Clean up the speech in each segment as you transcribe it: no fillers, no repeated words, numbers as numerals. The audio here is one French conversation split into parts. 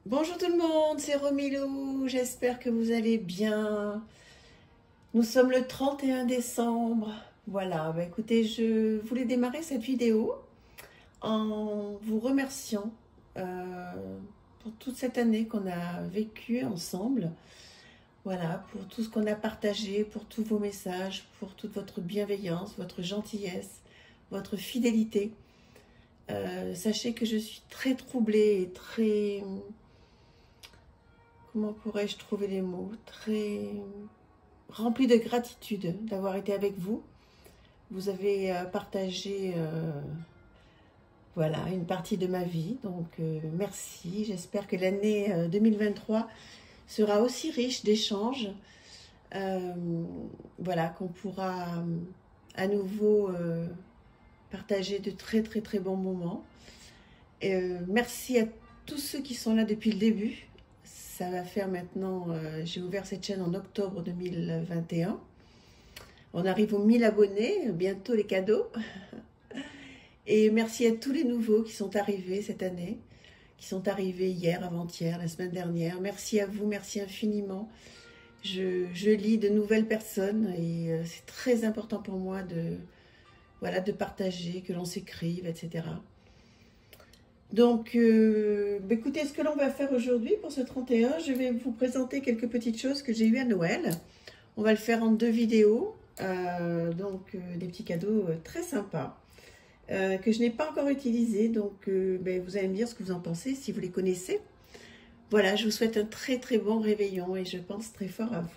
Bonjour tout le monde, c'est Romilou, j'espère que vous allez bien. Nous sommes le 31 décembre. Voilà, écoutez, je voulais démarrer cette vidéo en vous remerciant pour toute cette année qu'on a vécue ensemble. Voilà, pour tout ce qu'on a partagé, pour tous vos messages, pour toute votre bienveillance, votre gentillesse, votre fidélité. Sachez que je suis très troublée et très... Comment pourrais-je trouver les mots? Très remplie de gratitude d'avoir été avec vous. Vous avez partagé voilà, une partie de ma vie, donc merci. J'espère que l'année 2023 sera aussi riche d'échanges. Voilà, qu'on pourra à nouveau partager de très bons moments. Merci à tous ceux qui sont là depuis le début. Ça va faire maintenant, j'ai ouvert cette chaîne en octobre 2021. On arrive aux 1000 abonnés, bientôt les cadeaux. Et merci à tous les nouveaux qui sont arrivés cette année, qui sont arrivés hier, avant-hier, la semaine dernière. Merci à vous, merci infiniment. Je lis de nouvelles personnes et c'est très important pour moi voilà, de partager, que l'on s'écrive, etc. Donc, écoutez, ce que l'on va faire aujourd'hui pour ce 31, je vais vous présenter quelques petites choses que j'ai eues à Noël. On va le faire en 2 vidéos, des petits cadeaux très sympas que je n'ai pas encore utilisés. Donc, vous allez me dire ce que vous en pensez, si vous les connaissez. Voilà, je vous souhaite un très bon réveillon et je pense très fort à vous.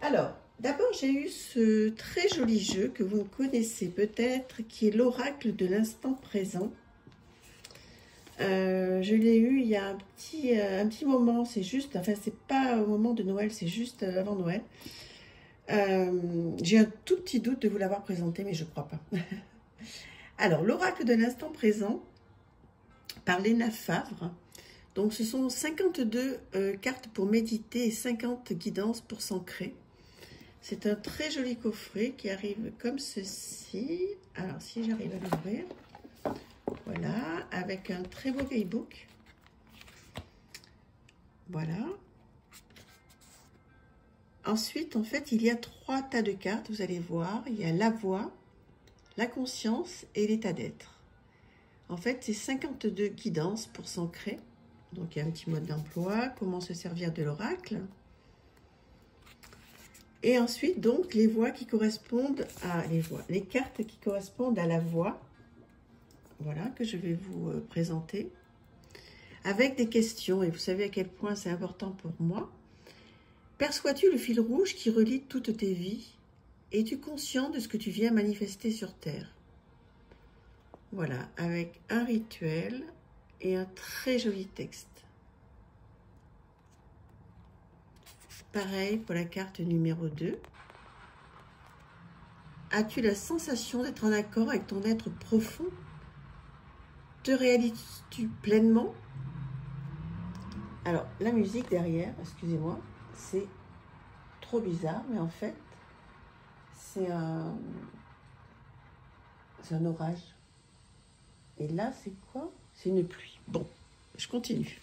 Alors, d'abord, j'ai eu ce très joli jeu que vous ne connaissez peut-être, qui est l'oracle de l'instant présent. Je l'ai eu il y a un petit moment, c'est juste, enfin c'est pas au moment de Noël, c'est juste avant Noël. J'ai un tout petit doute de vous l'avoir présenté, mais je crois pas. Alors, l'oracle de l'instant présent, par Léna Favre. Donc, ce sont 52 cartes pour méditer et 50 guidances pour s'ancrer. C'est un très joli coffret qui arrive comme ceci. Alors, si j'arrive à l'ouvrir... Voilà, avec un très beau guidebook. Voilà. Ensuite, en fait, il y a 3 tas de cartes, vous allez voir. Il y a la voix, la conscience et l'état d'être. En fait, c'est 52 guidances pour s'ancrer. Donc, il y a un petit mode d'emploi, comment se servir de l'oracle. Et ensuite, donc, les voix qui correspondent à... les cartes qui correspondent à la voix. Voilà, que je vais vous présenter. Avec des questions, et vous savez à quel point c'est important pour moi. Perçois-tu le fil rouge qui relie toutes tes vies? Es-tu conscient de ce que tu viens manifester sur Terre? Voilà, avec un rituel et un très joli texte. Pareil pour la carte numéro 2. As-tu la sensation d'être en accord avec ton être profond? Te réalises-tu pleinement? Alors, la musique derrière, excusez-moi, c'est trop bizarre, mais en fait, c'est un orage. Et là, c'est quoi? C'est une pluie. Bon, je continue.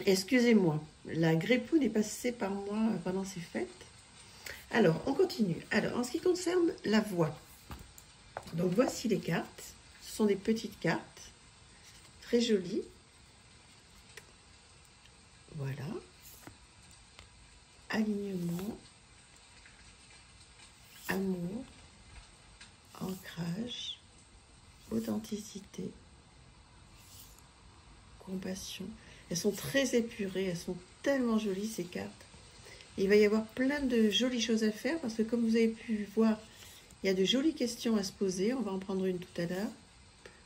Excusez-moi, la grépouille est passée par moi pendant ces fêtes. Alors, on continue. Alors, en ce qui concerne la voix, donc voici les cartes. Ce sont des petites cartes, très jolies. Voilà. Alignement, amour, ancrage, authenticité, compassion. Elles sont très épurées, elles sont tellement jolies ces cartes. Il va y avoir plein de jolies choses à faire parce que comme vous avez pu voir, il y a de jolies questions à se poser. On va en prendre une tout à l'heure.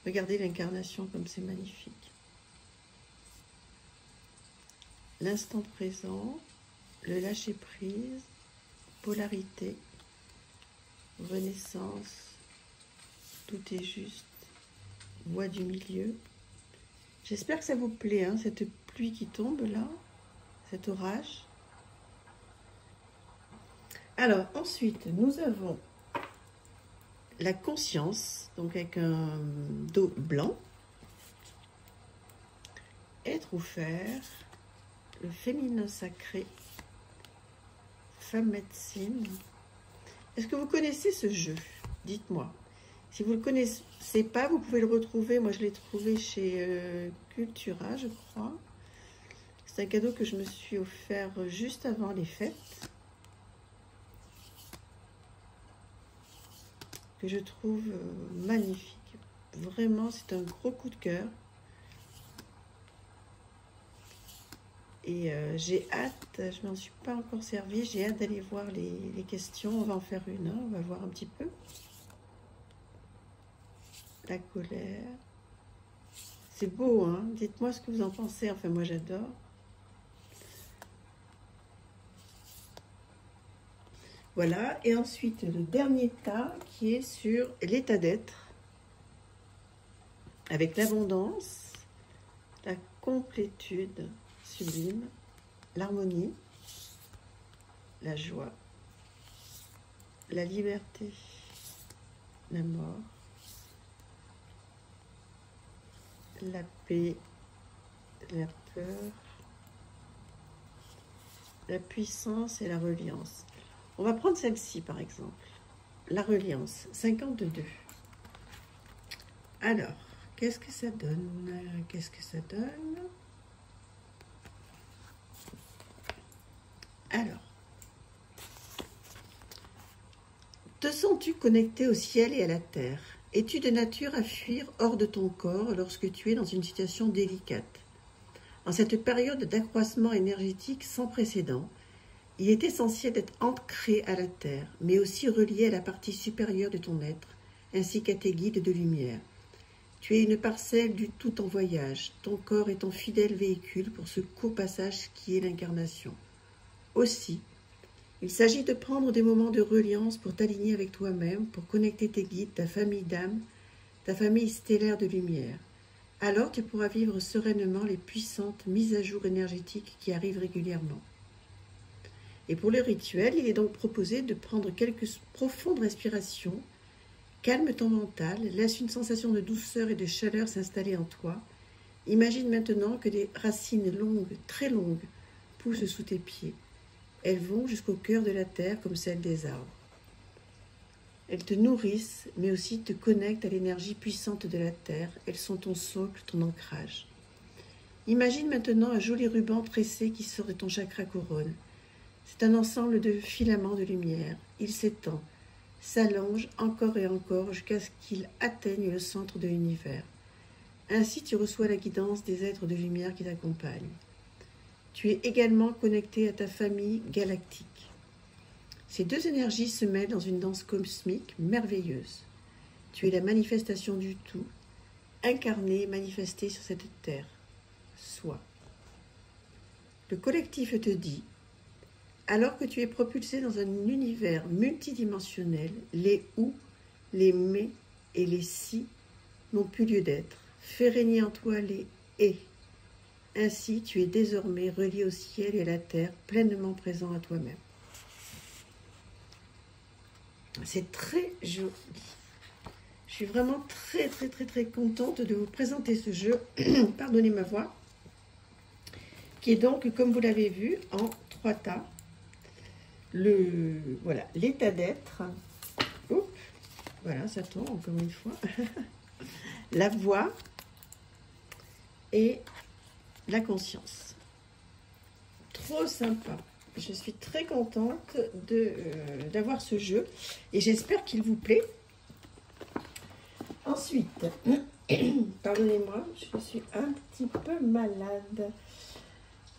Regardez l'incarnation comme c'est magnifique. L'instant présent, le lâcher-prise, polarité, renaissance, tout est juste, voix du milieu. J'espère que ça vous plaît, hein, cette pluie qui tombe là, cet orage. Alors ensuite, nous avons la conscience, donc avec un dos blanc. Être ou faire, le féminin sacré, femme médecine. Est-ce que vous connaissez ce jeu? Dites-moi. Si vous ne le connaissez pas, vous pouvez le retrouver. Moi, je l'ai trouvé chez Cultura, je crois. C'est un cadeau que je me suis offert juste avant les fêtes. Que je trouve magnifique. Vraiment, c'est un gros coup de cœur. Et j'ai hâte, je m'en suis pas encore servi, j'ai hâte d'aller voir les questions. On va en faire une, hein, on va voir un petit peu. La colère. C'est beau, hein? Dites-moi ce que vous en pensez. Enfin, moi, j'adore. Voilà. Et ensuite, le dernier tas qui est sur l'état d'être. Avec l'abondance, la complétude sublime, l'harmonie, la joie, la liberté, la mort, la paix, la peur, la puissance et la reliance. On va prendre celle-ci par exemple, la reliance, 52. Alors, qu'est-ce que ça donne? Qu'est-ce que ça donne? Alors, te sens-tu connecté au ciel et à la terre? Es-tu de nature à fuir hors de ton corps lorsque tu es dans une situation délicate? En cette période d'accroissement énergétique sans précédent, il est essentiel d'être ancré à la terre, mais aussi relié à la partie supérieure de ton être, ainsi qu'à tes guides de lumière. Tu es une parcelle du tout en voyage. Ton corps est ton fidèle véhicule pour ce court passage qui est l'incarnation. Aussi, il s'agit de prendre des moments de reliance pour t'aligner avec toi-même, pour connecter tes guides, ta famille d'âme, ta famille stellaire de lumière. Alors tu pourras vivre sereinement les puissantes mises à jour énergétiques qui arrivent régulièrement. Et pour le rituel, il est donc proposé de prendre quelques profondes respirations. Calme ton mental, laisse une sensation de douceur et de chaleur s'installer en toi. Imagine maintenant que des racines longues, très longues, poussent sous tes pieds. Elles vont jusqu'au cœur de la terre comme celles des arbres. Elles te nourrissent, mais aussi te connectent à l'énergie puissante de la terre. Elles sont ton socle, ton ancrage. Imagine maintenant un joli ruban tressé qui sort de ton chakra couronne. C'est un ensemble de filaments de lumière. Il s'étend, s'allonge encore et encore jusqu'à ce qu'il atteigne le centre de l'univers. Ainsi, tu reçois la guidance des êtres de lumière qui t'accompagnent. Tu es également connecté à ta famille galactique. Ces deux énergies se mêlent dans une danse cosmique merveilleuse. Tu es la manifestation du tout, incarnée et manifestée sur cette terre. Sois. Le collectif te dit: alors que tu es propulsé dans un univers multidimensionnel, les où, les mais et les si n'ont plus lieu d'être. Fais régner en toi les et. Ainsi, tu es désormais relié au ciel et à la terre, pleinement présent à toi-même. C'est très joli. Je suis vraiment très contente de vous présenter ce jeu. Pardonnez ma voix. Qui est donc, comme vous l'avez vu, en 3 tas. Voilà, l'état d'être. Voilà, ça tombe encore une fois. La voix et la conscience. Trop sympa. Je suis très contente d'avoir ce jeu et j'espère qu'il vous plaît. Ensuite, pardonnez-moi, je suis un petit peu malade.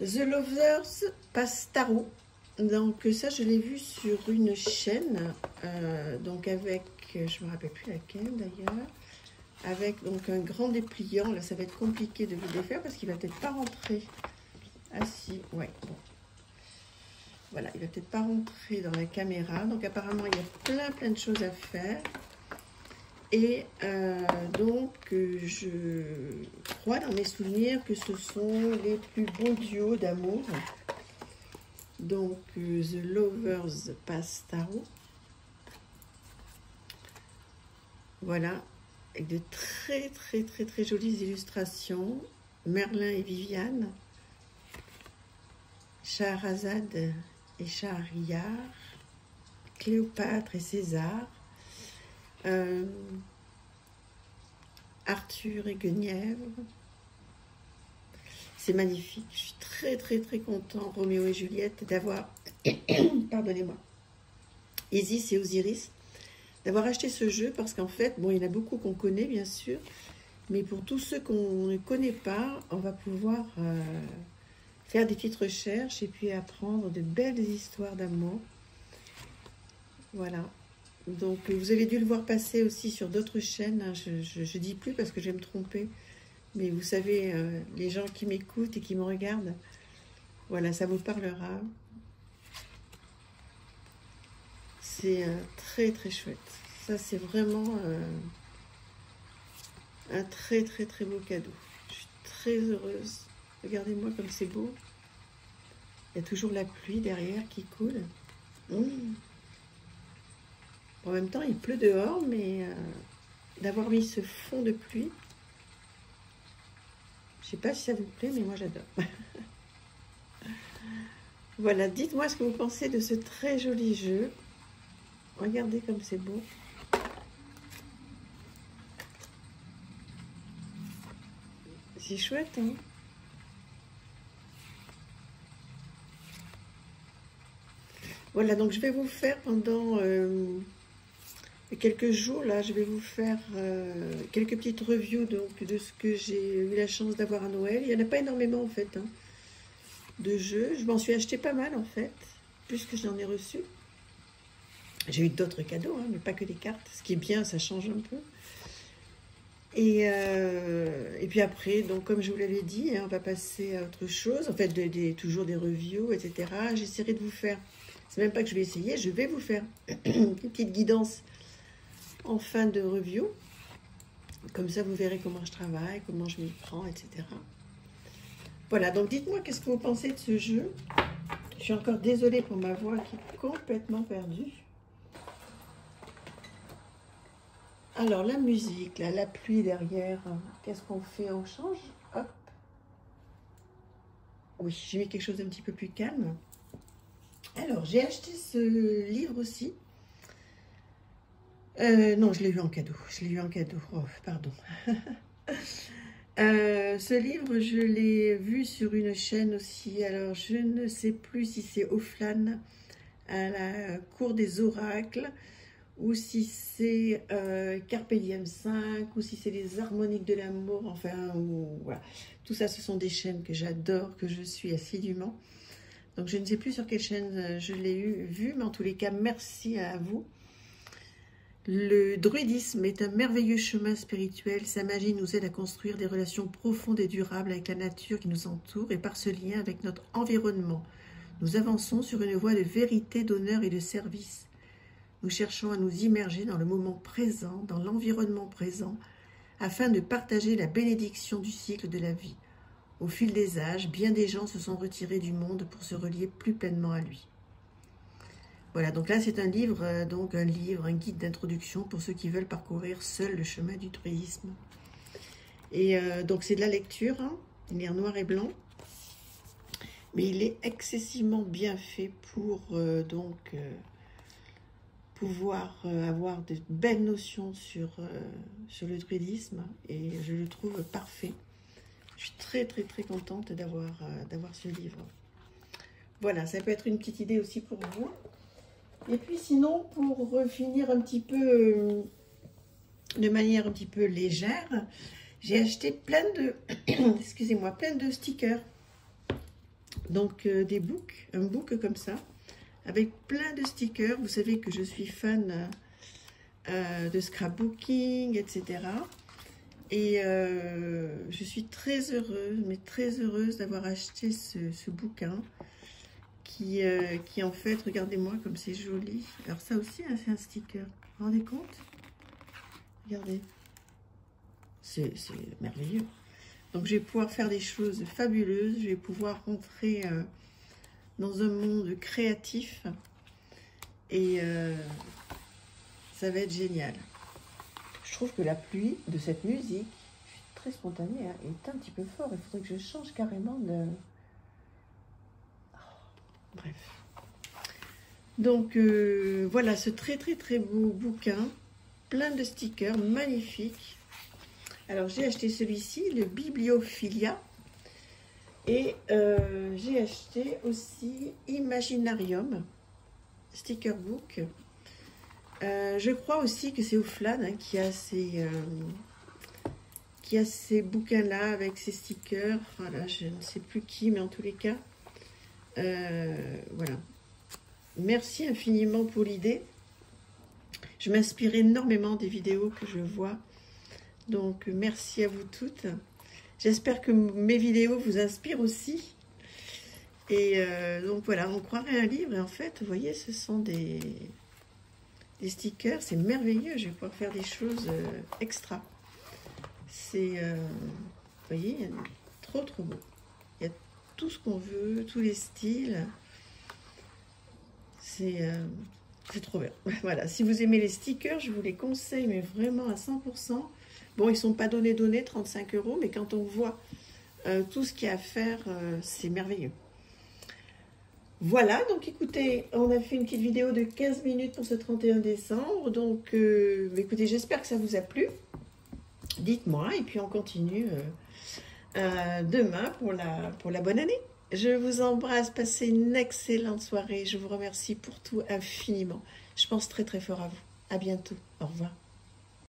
The Lovers Pastaro. Donc ça, je l'ai vu sur une chaîne, donc avec, je me rappelle plus laquelle d'ailleurs, avec donc un grand dépliant. Là, ça va être compliqué de vous le défaire parce qu'il va peut-être pas rentrer. Ah si, ouais, bon. Voilà, il va peut-être pas rentrer dans la caméra. Donc apparemment, il y a plein de choses à faire. Et donc, je crois dans mes souvenirs que ce sont les plus beaux duos d'amour. Donc, The Lovers Pastaro. Voilà, avec de très jolies illustrations. Merlin et Viviane, Scheherazade et Schahriar, Cléopâtre et César, Arthur et Guenièvre. C'est magnifique. Je suis très très très content, Roméo et Juliette, d'avoir, pardonnez-moi, Isis et Osiris, d'avoir acheté ce jeu parce qu'en fait, bon, il y en a beaucoup qu'on connaît bien sûr, mais pour tous ceux qu'on ne connaît pas, on va pouvoir faire des petites recherches et puis apprendre de belles histoires d'amour. Voilà. Donc, vous avez dû le voir passer aussi sur d'autres chaînes. Hein. Je dis plus parce que je vais me tromper. Mais vous savez, les gens qui m'écoutent et qui me regardent, voilà, ça vous parlera. C'est très très chouette. Ça, c'est vraiment un très très très beau cadeau. Je suis très heureuse. Regardez-moi comme c'est beau. Il y a toujours la pluie derrière qui coule. En même temps, il pleut dehors, mais d'avoir mis ce fond de pluie, je ne sais pas si ça vous plaît, mais moi j'adore. Voilà, dites-moi ce que vous pensez de ce très joli jeu. Regardez comme c'est beau. C'est chouette, hein? Voilà, donc je vais vous faire pendant quelques jours, là, je vais vous faire quelques petites reviews donc, de ce que j'ai eu la chance d'avoir à Noël. Il n'y en a pas énormément, en fait, hein, de jeux. Je m'en suis acheté pas mal, en fait, puisque j'en ai reçu. J'ai eu d'autres cadeaux, hein, mais pas que des cartes. Ce qui est bien, ça change un peu. Et puis après, donc comme je vous l'avais dit, hein, on va passer à autre chose. En fait, toujours des reviews, etc. J'essaierai de vous faire, c'est même pas que je vais essayer, je vais vous faire une petite guidance en fin de review. Comme ça, vous verrez comment je travaille, comment je m'y prends, etc. Voilà, donc dites-moi qu'est-ce que vous pensez de ce jeu. Je suis encore désolée pour ma voix qui est complètement perdue. Alors, la musique, là, la pluie derrière, qu'est-ce qu'on fait? On change? Hop. Oui, j'ai mis quelque chose d'un petit peu plus calme. Alors, j'ai acheté ce livre aussi. Non, je l'ai eu en cadeau. Je l'ai eu en cadeau. Oh, pardon. Ce livre, je l'ai vu sur une chaîne aussi. Alors, je ne sais plus si c'est Offline, à la cour des oracles, ou si c'est Carpe Diem 5, ou si c'est les harmoniques de l'amour, enfin, voilà. Tout ça, ce sont des chaînes que j'adore, que je suis assidûment. Donc, je ne sais plus sur quelle chaîne je l'ai vu, mais en tous les cas, merci à vous. Le druidisme est un merveilleux chemin spirituel. Sa magie nous aide à construire des relations profondes et durables avec la nature qui nous entoure et par ce lien avec notre environnement. Nous avançons sur une voie de vérité, d'honneur et de service. Nous cherchons à nous immerger dans le moment présent, dans l'environnement présent, afin de partager la bénédiction du cycle de la vie. Au fil des âges, bien des gens se sont retirés du monde pour se relier plus pleinement à lui. Voilà, donc là c'est un livre, un guide d'introduction pour ceux qui veulent parcourir seuls le chemin du druidisme. Et donc c'est de la lecture, hein, il est en noir et blanc, mais il est excessivement bien fait pour pouvoir avoir de belles notions sur le druidisme, et je le trouve parfait. Je suis très très très contente d'avoir ce livre. Voilà, ça peut être une petite idée aussi pour vous. Et puis sinon, pour finir un petit peu, de manière un petit peu légère, j'ai acheté plein de, excusez-moi, plein de stickers. Donc des books, un book comme ça, avec plein de stickers. Vous savez que je suis fan de scrapbooking, etc. Et je suis très heureuse, mais très heureuse d'avoir acheté ce bouquin. Qui en fait, regardez-moi comme c'est joli. Alors ça aussi, hein, c'est un sticker. Vous vous rendez compte? Regardez. C'est merveilleux. Donc je vais pouvoir faire des choses fabuleuses. Je vais pouvoir rentrer dans un monde créatif. Et ça va être génial. Je trouve que la pluie de cette musique, je suis très spontané, hein, est un petit peu fort. Il faudrait que je change carrément de... Bref. Donc, voilà ce très beau bouquin. Plein de stickers, magnifiques. Alors, j'ai acheté celui-ci, le Bibliophilia. Et j'ai acheté aussi Imaginarium, sticker book. Je crois aussi que c'est Ouflan hein, qui a ces bouquins-là avec ces stickers. Voilà, je ne sais plus qui, mais en tous les cas, voilà. Merci infiniment pour l'idée. Je m'inspire énormément des vidéos que je vois. Donc, merci à vous toutes. J'espère que mes vidéos vous inspirent aussi. Et donc, voilà, on croirait un livre. Et en fait, vous voyez, ce sont des stickers. C'est merveilleux. Je vais pouvoir faire des choses extra. C'est, vous voyez, trop beau. Il y a tout ce qu'on veut, tous les styles. C'est trop bien. Voilà, si vous aimez les stickers, je vous les conseille, mais vraiment à 100%. Bon, ils ne sont pas donnés, 35 €, mais quand on voit tout ce qu'il y a à faire, c'est merveilleux. Voilà, donc écoutez, on a fait une petite vidéo de 15 minutes pour ce 31 décembre. Donc, écoutez, j'espère que ça vous a plu. Dites-moi, et puis on continue demain pour la bonne année. Je vous embrasse, passez une excellente soirée. Je vous remercie pour tout infiniment. Je pense très fort à vous. À bientôt. Au revoir.